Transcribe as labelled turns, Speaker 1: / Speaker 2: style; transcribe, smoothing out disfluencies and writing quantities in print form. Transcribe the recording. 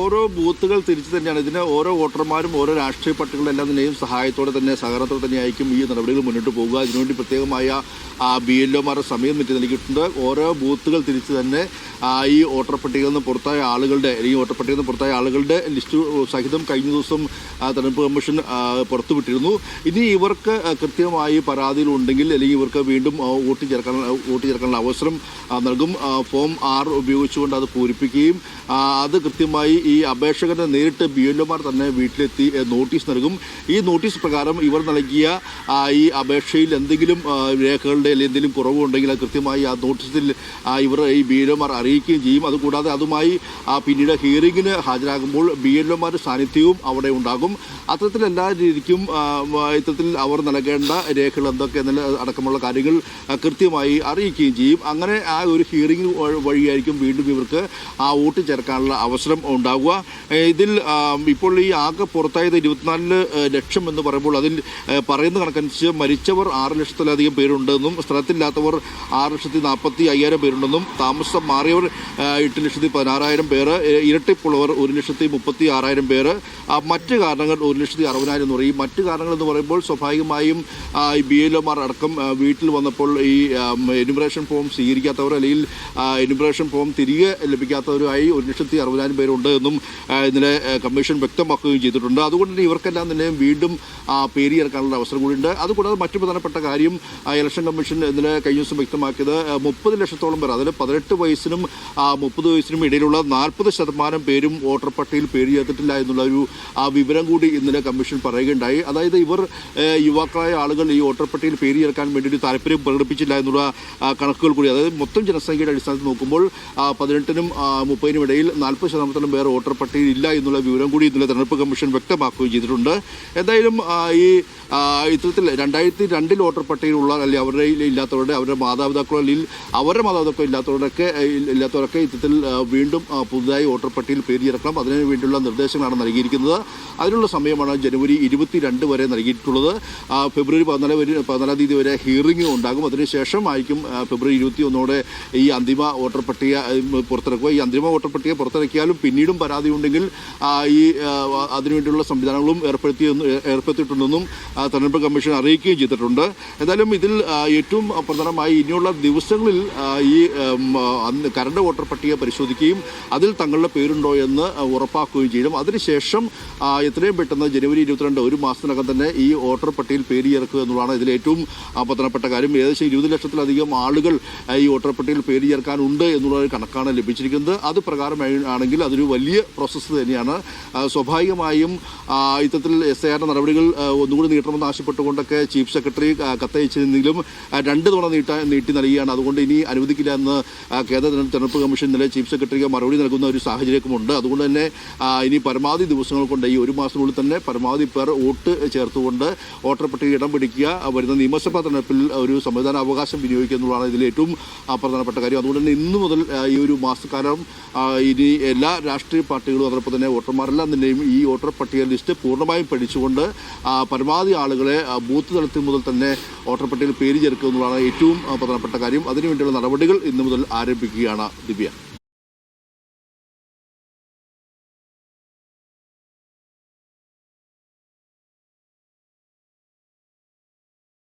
Speaker 1: ഓരോ ബൂത്തുകൾ തിരിച്ച് തന്നെയാണ്. ഇതിന് ഓരോ വോട്ടർമാരും ഓരോ രാഷ്ട്രീയ പാർട്ടികളുടെ തന്നെയും സഹായത്തോടെ തന്നെ സഹകരണത്തോടെ തന്നെയായിരിക്കും ഈ നടപടികൾ മുന്നോട്ട് പോകുക. ഇതിനുവേണ്ടി പ്രത്യേകമായ BLOമാരുടെ സമയം നീട്ടി നൽകിയിട്ടുണ്ട്. ഓരോ ബൂത്തുകൾ തിരിച്ച് തന്നെ ഈ വോട്ടർ പട്ടികയിൽ നിന്ന് പുറത്തായ ആളുകളുടെ അല്ലെങ്കിൽ വോട്ടർ പട്ടികയിൽ നിന്ന് പുറത്തായ ആളുകളുടെ ലിസ്റ്റ് സഹിതം കഴിഞ്ഞ ദിവസം തെരഞ്ഞെടുപ്പ് കമ്മീഷൻ പുറത്തുവിട്ടിരുന്നു. ഇനി ഇവർക്ക് കൃത്യമായി പരാതികളുണ്ടെങ്കിൽ അല്ലെങ്കിൽ ഇവർക്ക് വീണ്ടും വോട്ട് ചേർക്കാനുള്ള അവസരം നൽകും. ഫോം 6 ഉപയോഗിച്ചുകൊണ്ട് അത് പൂരിപ്പിക്കുകയും അത് കൃത്യമായി ഈ അപേക്ഷകനെ നേരിട്ട് BLOമാർ തന്നെ വീട്ടിലെത്തി നോട്ടീസ് നൽകും. ഈ നോട്ടീസ് പ്രകാരം ഇവർ നൽകിയ ഈ അപേക്ഷയിൽ എന്തെങ്കിലും രേഖകളുടെ അല്ലെങ്കിൽ എന്തെങ്കിലും കുറവുണ്ടെങ്കിൽ അത് കൃത്യമായി ആ നോട്ടീസിൽ ഇവർ ഈ BLOമാർ അറിയിക്കുകയും ചെയ്യും. അതുകൂടാതെ അതുമായി പിന്നീട് ഹിയറിങ്ങിന് ഹാജരാകുമ്പോൾ BLOമാരുടെ സാന്നിധ്യവും അവിടെ ഉണ്ടാകും. അത്തരത്തിൽ എല്ലാ രീതിക്കും ഇത്തരത്തിൽ അവർ നൽകേണ്ട രേഖകൾ എന്തൊക്കെ അടക്കമുള്ള കാര്യങ്ങൾ കൃത്യമായി അറിയിക്കുകയും ചെയ്യും. അങ്ങനെ ആ ഒരു ഹിയറിംഗ് വഴിയായിരിക്കും വീണ്ടും ഇവർക്ക് ആ വോട്ട് ചേർക്കാനുള്ള അവസരം ഉണ്ടാവുക. ഇതിൽ ഇപ്പോൾ ഈ ആകെ പുറത്തായത് 24 ലക്ഷം എന്ന് പറയുമ്പോൾ അതിൽ പറയുന്ന കണക്കനുസരിച്ച് മരിച്ചവർ 6 ലക്ഷത്തിലധികം പേരുണ്ടെന്നും സ്ഥലത്തില്ലാത്തവർ 6,45,000 പേരുണ്ടെന്നും താമസം മാറിയവർ 8,16,000 പേര്, ഇരട്ടിപ്പുള്ളവർ 1,36,000 പേര്, മറ്റ് കാരണങ്ങൾ 1,60,000 എന്ന് പറയും. മറ്റ് കാരണങ്ങൾ എന്ന് പറയുമ്പോൾ സ്വാഭാവികമായും ഈ BLOമാർ അടക്കം വീട്ടിൽ വന്നപ്പോൾ ഈ എന്യൂമറേഷൻ ഫോം സ്വീകരിക്കാത്തവർ അല്ലെങ്കിൽ എന്യൂമറേഷൻ ഫോം തിരികെ ലഭിക്കാത്തവരുമായി 1,60,000 പേരുണ്ട് എന്നും ഇന്നലെ കമ്മീഷൻ വ്യക്തമാക്കുകയും ചെയ്തിട്ടുണ്ട്. അതുകൊണ്ട് തന്നെ ഇവർക്കെല്ലാം തന്നെ വീണ്ടും പേര് ചേർക്കാനുള്ള അവസരം കൂടിയുണ്ട്. അതുകൂടാതെ മറ്റു പ്രധാനപ്പെട്ട കാര്യം ഇലക്ഷൻ കമ്മീഷൻ ഇന്നലെ കഴിഞ്ഞ ദിവസം വ്യക്തമാക്കിയത് 30 ലക്ഷത്തോളം പേർ, അതിൽ 18 വയസ്സിനും 30 വയസ്സിനും ഇടയിലുള്ള 40% പേരും വോട്ടർ പട്ടികയിൽ പേര് ചേർത്തിട്ടില്ല എന്നുള്ള ഒരു വിവരം കൂടി ഇന്നലെ കമ്മീഷൻ പറയുകയുണ്ടായി. അതായത് ഇവർ യുവാക്കളായ ആളുകൾ ഈ വോട്ടർ പട്ടികയിൽ പേര് ചേർക്കാൻ വേണ്ടി താല്പര്യം പ്രകടിപ്പിച്ചില്ല എന്നുള്ള കണക്കുകൾ കൂടി, അതായത് മൊത്തം ജനസംഖ്യയുടെ അടിസ്ഥാനത്തിൽ നോക്കുമ്പോൾ 18-നും 30-നും ഇടയിൽ 40% പേർ വോട്ടർ പട്ടികയിൽ ഇല്ല എന്നുള്ള വിവരം കൂടി ഇന്നലെ തെരഞ്ഞെടുപ്പ് കമ്മീഷൻ വ്യക്തമാക്കുകയും ചെയ്തിട്ടുണ്ട്. എന്തായാലും ഈ ഇത്തരത്തിൽ 2002 വോട്ടർ പട്ടികയിലുള്ള അല്ലെങ്കിൽ അവരുടെ ഇല്ലാത്തവരുടെ അവരുടെ മാതാപിതാക്കളോ അല്ലെങ്കിൽ അവരുടെ മാതാപിതാക്കളോ ഇല്ലാത്തവരൊക്കെ ഇത്തരത്തിൽ വീണ്ടും പുതുതായി വോട്ടർ പട്ടികയിൽ പേര് ചേർക്കണം. അതിനു വേണ്ടിയുള്ള നിർദ്ദേശങ്ങളാണ് നൽകിയിരിക്കുന്നത്. അതിനുള്ള സമയമാണ് ജനുവരി 22 വരെ നൽകിയിട്ടുള്ളത്. ഫെബ്രുവരി 14 തീയതി വരെ ഹിയറിംഗ് ഉണ്ടാകും. അതിനുശേഷം ആയിരിക്കും ഫെബ്രുവരി 21 ഈ അന്തിമ വോട്ടർ പട്ടിക പുറത്തിറക്കുക. ഈ അന്തിമ വോട്ടർ പട്ടിക പുറത്തിറക്കിയാലും പിന്നീടും പരാതി ഉണ്ടെങ്കിൽ ഈ അതിനുവേണ്ടിയുള്ള സംവിധാനങ്ങളും ഏർപ്പെടുത്തിയിട്ടുണ്ടെന്നും തെരഞ്ഞെടുപ്പ് കമ്മീഷൻ അറിയിക്കുകയും ചെയ്തിട്ടുണ്ട്. എന്തായാലും ഇതിൽ ഏറ്റവും പ്രധാനമായി ഇനിയുള്ള ദിവസങ്ങളിൽ ഈ കരട് വോട്ടർ പട്ടിക പരിശോധിക്കുകയും അതിൽ തങ്ങളുടെ പേരുണ്ടോ എന്ന് ഉറപ്പാക്കുകയും ചെയ്യും. അതിനുശേഷം എത്രയും പെട്ടെന്ന് ജനുവരി 22 ഒരു മാസത്തിനകം തന്നെ ഈ വോട്ടർ പട്ടികയിൽ പേര് ചേർക്കുക എന്നുള്ളതാണ് ഇതിൽ ഏറ്റവും പ്രധാനപ്പെട്ട കാര്യം. ഏകദേശം 20 ലക്ഷത്തിലധികം ആളുകൾ ഈ വോട്ടർ പട്ടികയിൽ പേര് ചേർക്കാനുണ്ട് എന്നുള്ള ഒരു കണക്കാണ് ലഭിച്ചിരിക്കുന്നത്. അത് പ്രകാരം ആണെങ്കിൽ അതൊരു വലിയ പ്രോസസ്സ് തന്നെയാണ്. സ്വാഭാവികമായും ഇത്തരത്തിൽ SIR നടപടികൾ ഒന്നുകൂടി നീട്ടണമെന്ന് ആവശ്യപ്പെട്ടുകൊണ്ടൊക്കെ ചീഫ് സെക്രട്ടറി കത്തയച്ചെങ്കിലും 2 തവണ നീട്ടി നൽകുകയാണ്. അതുകൊണ്ട് ഇനി അനുവദിക്കില്ല എന്ന് കേന്ദ്ര തെരഞ്ഞെടുപ്പ് കമ്മീഷൻ ഇന്നലെ ചീഫ് സെക്രട്ടറിക്ക് മറുപടി നൽകുന്ന ഒരു സാഹചര്യമുണ്ട്. അതുകൊണ്ട് തന്നെ ഇനി പരമാവധി ദിവസങ്ങൾ കൊണ്ട് ഈ ഒരു മാസത്തിനുള്ളിൽ തന്നെ പരമാവധി പേർ വോട്ട് ചേർത്തുകൊണ്ട് വോട്ടർ പട്ടിക ഇടം പിടിക്കുക, വരുന്ന നിയമസഭാ തെരഞ്ഞെടുപ്പിൽ ഒരു സംവിധാന അവകാശം വിനിയോഗിക്കുക എന്നുള്ളതാണ് ഇതിൽ ഏറ്റവും പ്രധാനപ്പെട്ട കാര്യം. അതുകൊണ്ട് തന്നെ ഇന്നു മുതൽ ഈ ഒരു മാസക്കാലം ഇനി എല്ലാ രാഷ്ട്രീയ പാർട്ടികളും അതോടൊപ്പം തന്നെ വോട്ടർമാരെല്ലാം തന്നെയും ഈ വോട്ടർ പട്ടിക ലിസ്റ്റ് പൂർണ്ണമായും പഠിച്ചുകൊണ്ട് പരമാവധി ആളുകളെ ബൂത്ത് തലത്തിൽ മുതൽ തന്നെ വോട്ടർ പട്ടികയിൽ പേര് ചേർക്കുക എന്നുള്ളതാണ് ഏറ്റവും പ്രധാനപ്പെട്ട കാര്യം. അതിനുവേണ്ടിയുള്ള നടപടികൾ ഇന്നു മുതൽ ആരംഭിക്കുകയാണ്. ദിവ്യ.